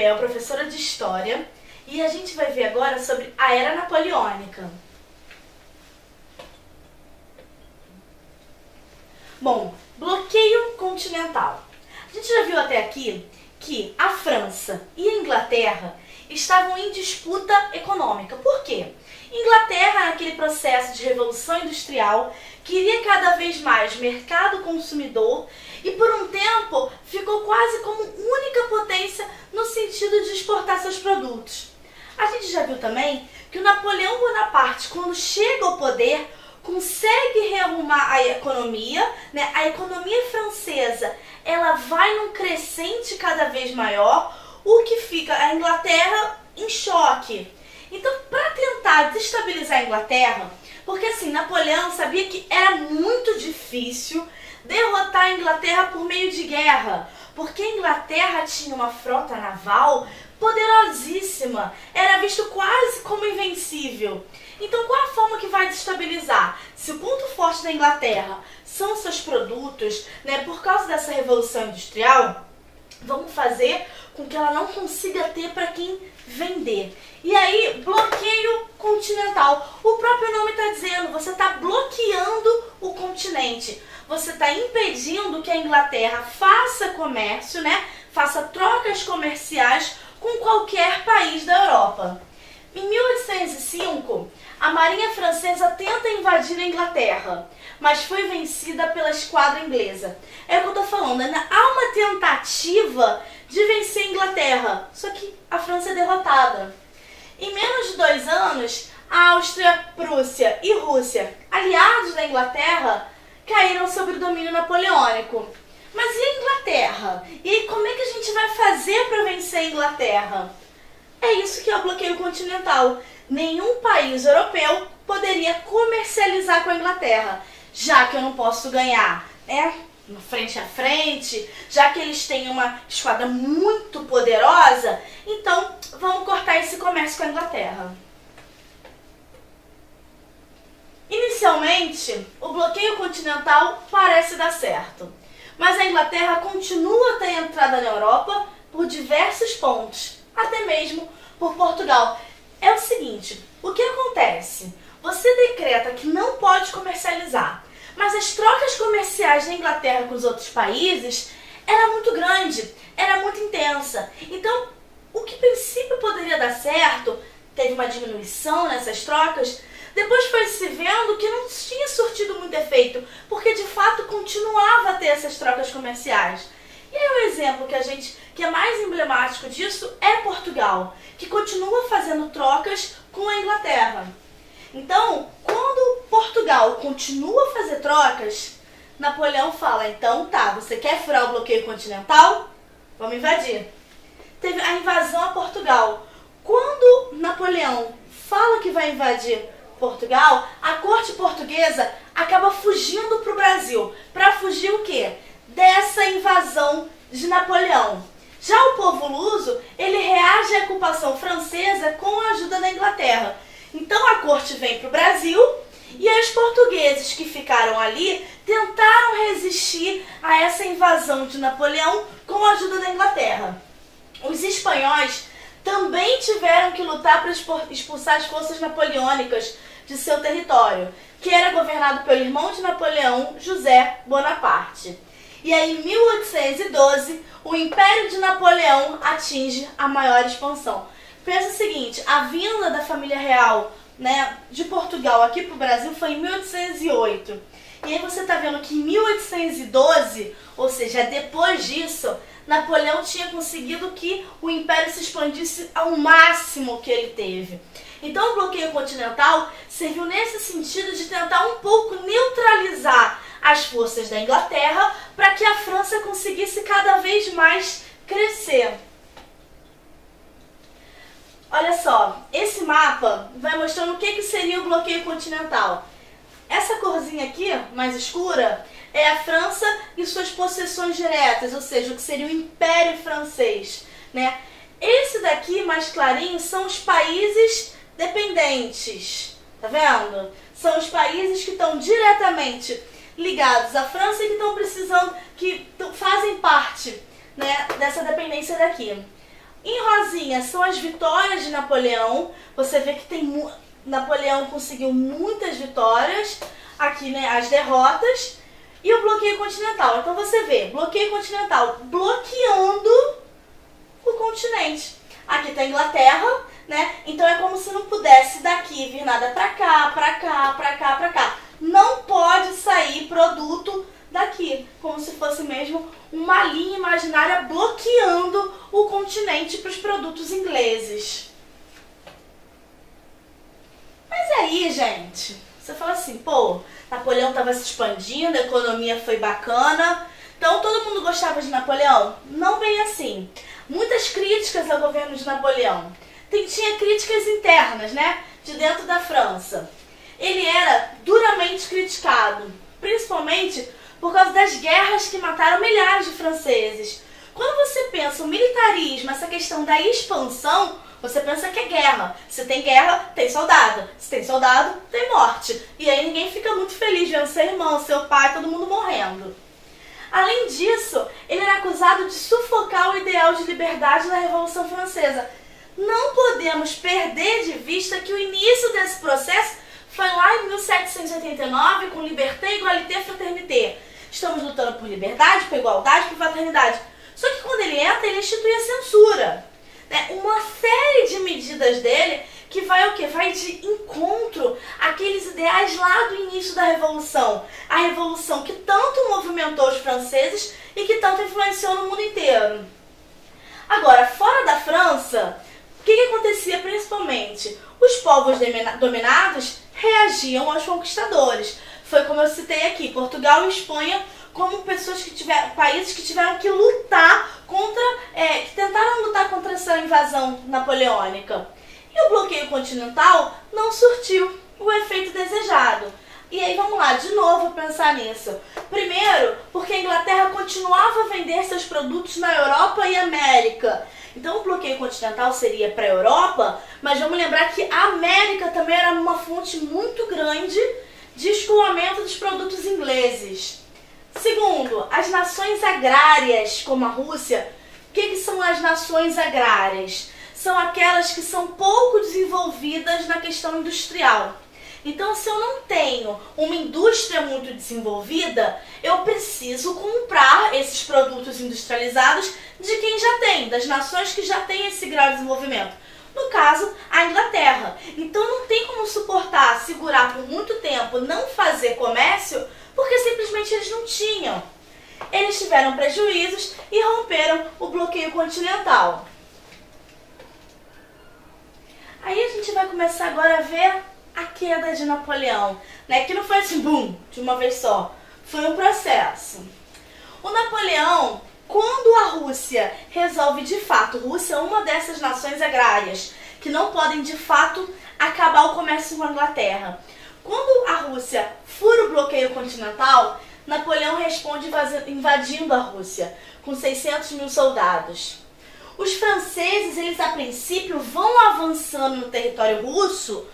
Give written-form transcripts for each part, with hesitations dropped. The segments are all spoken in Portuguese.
Bel, professora de História, e a gente vai ver agora sobre a Era Napoleônica. Bom, bloqueio continental. A gente já viu até aqui que a França e a Inglaterra estavam em disputa econômica. Por quê? Inglaterra, naquele processo de revolução industrial, queria cada vez mais mercado consumidor e por um tempo ficou quase como única potência no sentido de exportar seus produtos. A gente já viu também que o Napoleão Bonaparte, quando chega ao poder, consegue rearrumar a economia, né? A economia francesa, ela vai num crescente cada vez maior, o que fica a Inglaterra em choque. Então, para tentar desestabilizar a Inglaterra, porque assim, Napoleão sabia que era muito difícil derrotar a Inglaterra por meio de guerra, porque a Inglaterra tinha uma frota naval poderosíssima, era visto quase como invencível. Então, qual a forma que vai desestabilizar? Se o ponto forte da Inglaterra são seus produtos, né, por causa dessa revolução industrial, vamos fazer com que ela não consiga ter para quem vender. E aí, bloqueio continental. O próprio nome está dizendo, você está bloqueando o continente. Você está impedindo que a Inglaterra faça comércio, né, faça trocas comerciais com qualquer país da Europa. Em 1805, a marinha francesa tenta invadir a Inglaterra, mas foi vencida pela esquadra inglesa. É o que eu estou falando, né? Há uma tentativa de vencer a Inglaterra, só que a França é derrotada. Em menos de 2 anos, a Áustria, Prússia e Rússia, aliados da Inglaterra, caíram sob o domínio napoleônico. Mas e a Inglaterra? E aí, como é que a gente vai fazer para vencer a Inglaterra? É isso que é o bloqueio continental. Nenhum país europeu poderia comercializar com a Inglaterra, já que eu não posso ganhar, né, frente a frente, já que eles têm uma esquadra muito poderosa, então vamos cortar esse comércio com a Inglaterra. Inicialmente, o bloqueio continental parece dar certo, mas a Inglaterra continua a ter entrada na Europa por diversos pontos, até mesmo por Portugal. É o seguinte, o que acontece? Você decreta que não pode comercializar, mas as trocas comerciais da Inglaterra com os outros países era muito grande, era muito intensa. Então, o que a princípio poderia dar certo, teve uma diminuição nessas trocas, depois foi se vendo que não tinha surtido muito efeito, porque de fato continuava a ter essas trocas comerciais. E aí o exemplo que é mais emblemático disso é Portugal, que continua fazendo trocas com a Inglaterra. Então, quando Portugal continua a fazer trocas, Napoleão fala, então tá, você quer furar o bloqueio continental? Vamos invadir. Teve a invasão a Portugal. Quando Napoleão fala que vai invadir Portugal, a corte portuguesa acaba fugindo para o Brasil. Para fugir o quê? Dessa invasão de Napoleão. Já o povo luso, ele reage à ocupação francesa com a ajuda da Inglaterra. Então a corte vem para o Brasil e os portugueses que ficaram ali tentaram resistir a essa invasão de Napoleão com a ajuda da Inglaterra. Os espanhóis também tiveram que lutar para expulsar as forças napoleônicas de seu território, que era governado pelo irmão de Napoleão, José Bonaparte. E aí, em 1812, o Império de Napoleão atinge a maior expansão. Pensa o seguinte, a vinda da família real, né, de Portugal aqui para o Brasil foi em 1808. E aí você está vendo que em 1812, ou seja, depois disso, Napoleão tinha conseguido que o Império se expandisse ao máximo que ele teve. Então o bloqueio continental serviu nesse sentido de tentar um pouco neutralizar as forças da Inglaterra para que a França conseguisse cada vez mais crescer. Olha só, esse mapa vai mostrando o que seria o bloqueio continental. Essa corzinha aqui, mais escura, é a França e suas possessões diretas, ou seja, o que seria o Império Francês, né? Esse daqui, mais clarinho, são os países dependentes, tá vendo? São os países que estão diretamente ligados à França e que estão precisando, que fazem parte, né, dessa dependência daqui. Em rosinha são as vitórias de Napoleão. Você vê que Napoleão conseguiu muitas vitórias. Aqui, né, as derrotas. E o bloqueio continental. Então você vê, bloqueio continental bloqueando o continente. Aqui está a Inglaterra, né? Então é como se não pudesse daqui vir nada pra cá, pra cá, pra cá, pra cá. Não pode sair produto daqui, como se fosse mesmo uma linha imaginária bloqueando o continente para os produtos ingleses. Mas aí, gente, você fala assim, pô, Napoleão estava se expandindo, a economia foi bacana, então todo mundo gostava de Napoleão? Não bem assim. Muitas críticas ao governo de Napoleão. Tinha críticas internas, né, de dentro da França. Ele era duramente criticado, principalmente por causa das guerras que mataram milhares de franceses. Quando você pensa o militarismo, essa questão da expansão, você pensa que é guerra. Se tem guerra, tem soldado. Se tem soldado, tem morte. E aí ninguém fica muito feliz vendo seu irmão, seu pai, todo mundo morrendo. Além disso, ele era acusado de sufocar o ideal de liberdade na Revolução Francesa. Não podemos perder de vista que o início desse processo foi lá em 1789, com Liberté, Égalité, Fraternité. Estamos lutando por liberdade, por igualdade, por fraternidade. Só que quando ele entra, ele institui a censura. Uma série de medidas dele que vai o quê? Vai de encontro àqueles ideais lá do início da Revolução. A Revolução que tanto movimentou os franceses e que tanto influenciou no mundo inteiro. Agora, fora da França, o que acontecia principalmente? Os povos dominados reagiam aos conquistadores. Foi como eu citei aqui, Portugal e Espanha como países que tiveram que lutar contra, que tentaram lutar contra essa invasão napoleônica. E o bloqueio continental não surtiu o efeito desejado. E aí vamos lá, de novo pensar nisso. Primeiro, porque a Inglaterra continuava a vender seus produtos na Europa e América. Então o bloqueio continental seria para a Europa, mas vamos lembrar que a América também era uma fonte muito grande de escoamento dos produtos ingleses. Segundo, as nações agrárias, como a Rússia. O que são as nações agrárias? São aquelas que são pouco desenvolvidas na questão industrial. Então, se eu não tenho uma indústria muito desenvolvida, eu preciso comprar esses produtos industrializados de quem já tem, das nações que já têm esse grau de desenvolvimento. No caso, a Inglaterra. Então, não tem como suportar, segurar por muito tempo, não fazer comércio, porque simplesmente eles não tinham. Eles tiveram prejuízos e romperam o bloqueio continental. Aí a gente vai começar agora a ver a queda de Napoleão, né? Que não foi assim, bum, de uma vez só. Foi um processo. O Napoleão, quando a Rússia resolve de fato, Rússia é uma dessas nações agrárias que não podem de fato acabar o comércio com a Inglaterra. Quando a Rússia fura o bloqueio continental, Napoleão responde invadindo a Rússia com 600 mil soldados. Os franceses, eles a princípio vão avançando no território russo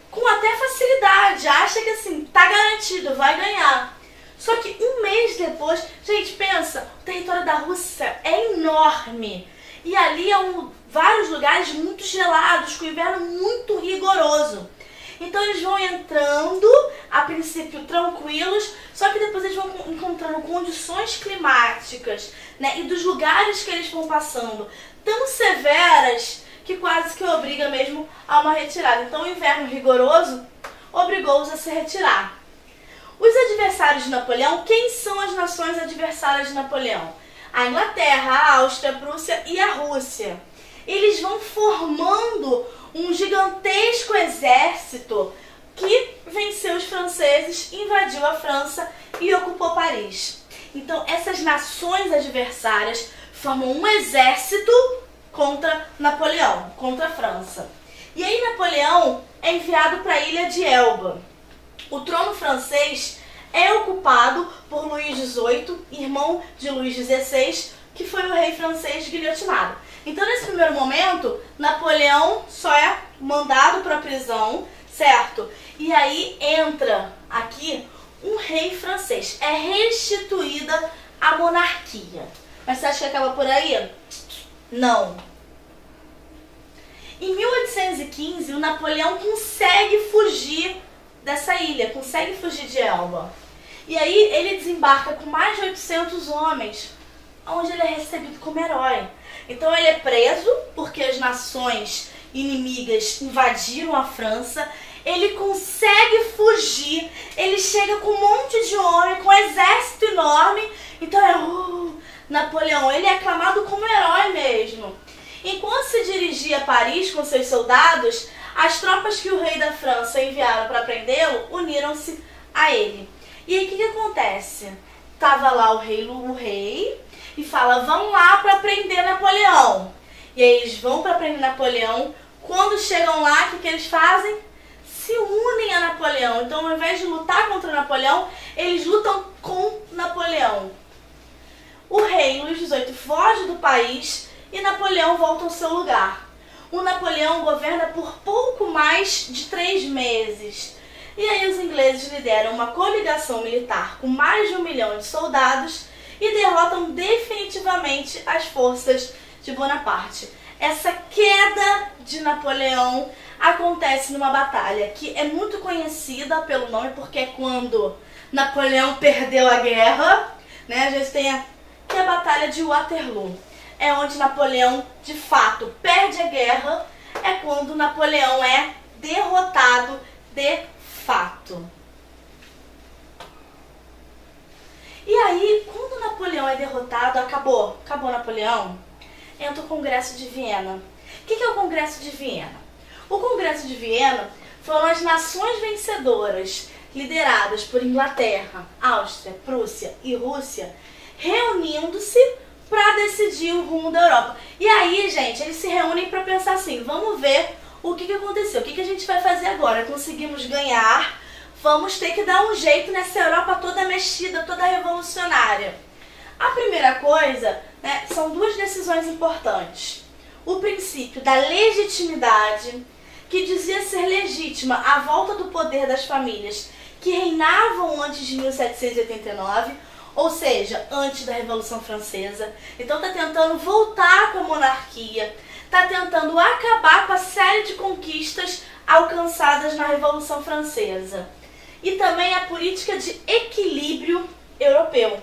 com até facilidade, acha que assim, tá garantido, vai ganhar. Só que um mês depois, gente, pensa, o território da Rússia é enorme. E ali vários lugares muito gelados, com inverno muito rigoroso. Então eles vão entrando, a princípio tranquilos, só que depois eles vão encontrando condições climáticas, né, e dos lugares que eles vão passando tão severas que quase que obriga mesmo a uma retirada. Então o inverno rigoroso obrigou-os a se retirar. Os adversários de Napoleão, quem são as nações adversárias de Napoleão? A Inglaterra, a Áustria, a Prússia e a Rússia. Eles vão formando um gigantesco exército que venceu os franceses, invadiu a França e ocupou Paris. Então essas nações adversárias formam um exército contra Napoleão, contra a França. E aí Napoleão é enviado para a ilha de Elba. O trono francês é ocupado por Luís XVIII, irmão de Luís XVI, que foi o rei francês guilhotinado. Então, nesse primeiro momento, Napoleão só é mandado para a prisão, certo? E aí entra aqui um rei francês. É restituída a monarquia. Mas você acha que acaba por aí? Não. Em 1815, o Napoleão consegue fugir dessa ilha, consegue fugir de Elba. E aí ele desembarca com mais de 800 homens, onde ele é recebido como herói. Então ele é preso porque as nações inimigas invadiram a França. Ele consegue fugir, ele chega com um monte de homem, com um exército enorme. Então Napoleão, ele é aclamado como herói mesmo. Enquanto se dirigia a Paris com seus soldados, as tropas que o rei da França enviaram para prendê-lo uniram-se a ele. E aí o que acontece? Tava lá o rei e fala, vão lá para prender Napoleão. E aí eles vão para prender Napoleão. Quando chegam lá, o que eles fazem? Se unem a Napoleão. Então, ao invés de lutar contra Napoleão, eles lutam com Napoleão. O rei Luís XVIII foge do país e Napoleão volta ao seu lugar. O Napoleão governa por pouco mais de 3 meses. E aí os ingleses lideram uma coligação militar com mais de 1 milhão de soldados e derrotam definitivamente as forças de Bonaparte. Essa queda de Napoleão acontece numa batalha que é muito conhecida pelo nome, porque é quando Napoleão perdeu a guerra, né? A gente tem a Batalha de Waterloo. É onde Napoleão, de fato, perde a guerra, é quando Napoleão é derrotado de fato. E aí, quando Napoleão é derrotado, acabou Napoleão, entra o Congresso de Viena. O que é o Congresso de Viena? O Congresso de Viena foram as nações vencedoras, lideradas por Inglaterra, Áustria, Prússia e Rússia, reunindo-se para decidir o rumo da Europa. E aí, gente, eles se reúnem para pensar assim, vamos ver o que aconteceu, o que a gente vai fazer agora? Conseguimos ganhar, vamos ter que dar um jeito nessa Europa toda mexida, toda revolucionária. A primeira coisa, né, são 2 decisões importantes. O princípio da legitimidade, que dizia ser legítima a volta do poder das famílias que reinavam antes de 1789, ou seja, antes da Revolução Francesa. Então está tentando voltar com a monarquia, está tentando acabar com a série de conquistas alcançadas na Revolução Francesa. E também a política de equilíbrio europeu,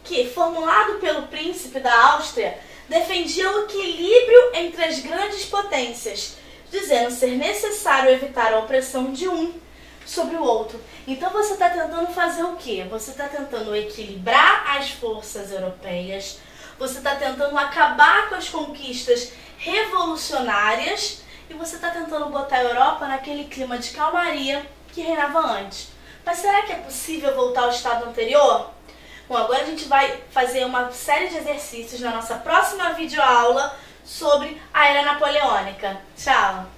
que, formulado pelo príncipe da Áustria, defendia o equilíbrio entre as grandes potências, dizendo ser necessário evitar a opressão de um sobre o outro. Então você está tentando fazer o quê? Você está tentando equilibrar as forças europeias, você está tentando acabar com as conquistas revolucionárias e você está tentando botar a Europa naquele clima de calmaria que reinava antes. Mas será que é possível voltar ao estado anterior? Bom, agora a gente vai fazer uma série de exercícios na nossa próxima videoaula sobre a Era Napoleônica. Tchau!